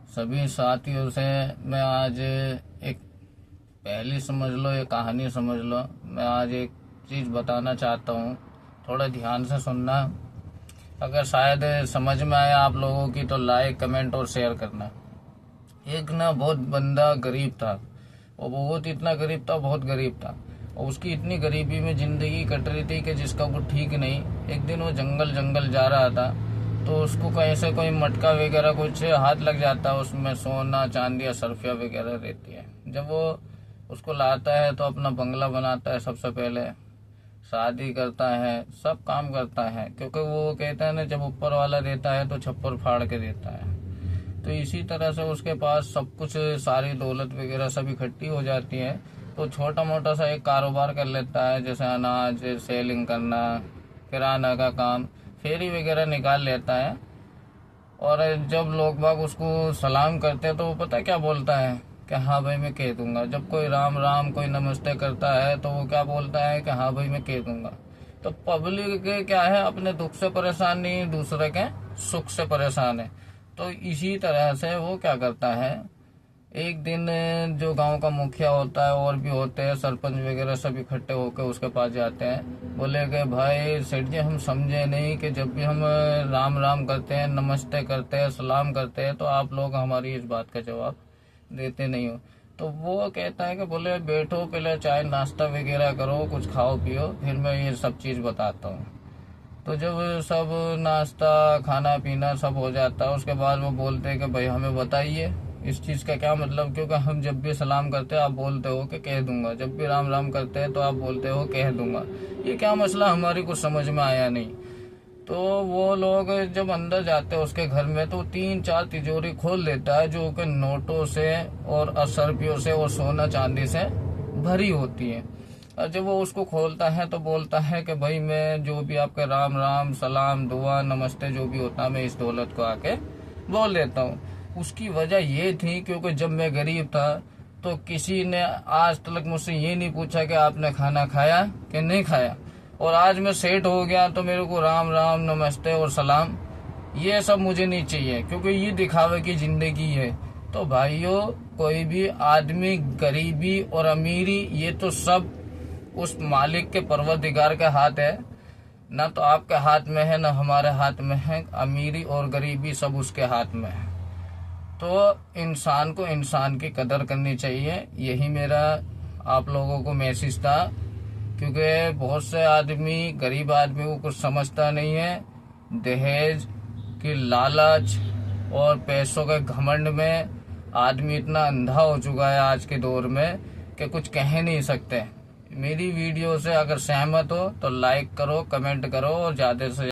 सभी साथियों से मैं आज एक पहली समझ लो, एक कहानी समझ लो। मैं आज एक चीज़ बताना चाहता हूँ, थोड़ा ध्यान से सुनना। अगर शायद समझ में आया आप लोगों की तो लाइक, कमेंट और शेयर करना। एक ना बहुत बंदा गरीब था, वो बहुत इतना गरीब था, बहुत गरीब था। और उसकी इतनी गरीबी में ज़िंदगी कट रही थी कि जिसका कुछ ठीक नहीं। एक दिन वो जंगल जंगल जा रहा था तो उसको कहीं से कोई मटका वगैरह कुछ हाथ लग जाता है, उसमें सोना चांदी या सरफिया वगैरह रहती है। जब वो उसको लाता है तो अपना बंगला बनाता है, सबसे पहले शादी करता है, सब काम करता है, क्योंकि वो कहता है ना, जब ऊपर वाला देता है तो छप्पर फाड़ के देता है। तो इसी तरह से उसके पास सब कुछ, सारी दौलत वगैरह सब इकट्ठी हो जाती है। तो छोटा मोटा सा एक कारोबार कर लेता है, जैसे अनाज सेलिंग करना, किराना का काम, फेरी वगैरह निकाल लेता है। और जब लोग बाग उसको सलाम करते हैं तो वो पता क्या बोलता है कि हाँ भाई मैं कह दूंगा। जब कोई राम राम, कोई नमस्ते करता है तो वो क्या बोलता है कि हाँ भाई मैं कह दूंगा। तो पब्लिक के क्या है, अपने दुख से परेशान नहीं, दूसरे के सुख से परेशान है। तो इसी तरह से वो क्या करता है, एक दिन जो गांव का मुखिया होता है और भी होते हैं, सरपंच वगैरह सब इकट्ठे होकर उसके पास जाते हैं। बोले कि भाई सेठ जी, हम समझे नहीं कि जब भी हम राम राम करते हैं, नमस्ते करते हैं, सलाम करते हैं, तो आप लोग हमारी इस बात का जवाब देते नहीं हो। तो वो कहता है कि बोले बैठो, पहले चाय नाश्ता वगैरह करो, कुछ खाओ पियो, फिर मैं ये सब चीज़ बताता हूँ। तो जब सब नाश्ता खाना पीना सब हो जाता है, उसके बाद वो बोलते हैं कि भाई हमें बताइए इस चीज़ का क्या मतलब, क्योंकि हम जब भी सलाम करते हैं आप बोलते हो कि कह दूंगा, जब भी राम राम करते हैं तो आप बोलते हो कह दूंगा, ये क्या मसला, हमारी कुछ समझ में आया नहीं। तो वो लोग जब अंदर जाते हैं उसके घर में तो 3-4 तिजोरी खोल देता है, जो कि नोटों से और असरपियों से और सोना चांदी से भरी होती है। और जब वो उसको खोलता है तो बोलता है कि भाई मैं जो भी आपके राम राम सलाम दुआ नमस्ते जो भी होता है, मैं इस दौलत को आके बोल देता हूँ। उसकी वजह ये थी क्योंकि जब मैं गरीब था तो किसी ने आज तक मुझसे ये नहीं पूछा कि आपने खाना खाया कि नहीं खाया, और आज मैं सेठ हो गया तो मेरे को राम राम नमस्ते और सलाम ये सब मुझे नहीं चाहिए, क्योंकि ये दिखावे की जिंदगी है। तो भाइयों, कोई भी आदमी गरीबी और अमीरी ये तो सब उस मालिक के परवरदिगार के हाथ है, ना तो आपके हाथ में है ना हमारे हाथ में है। अमीरी और गरीबी सब उसके हाथ में है। तो इंसान को इंसान की कदर करनी चाहिए, यही मेरा आप लोगों को मैसेज था। क्योंकि बहुत से आदमी, गरीब आदमी को कुछ समझता नहीं है। दहेज की लालच और पैसों के घमंड में आदमी इतना अंधा हो चुका है आज के दौर में कि कुछ कह नहीं सकते। मेरी वीडियो से अगर सहमत हो तो लाइक करो, कमेंट करो और ज़्यादा से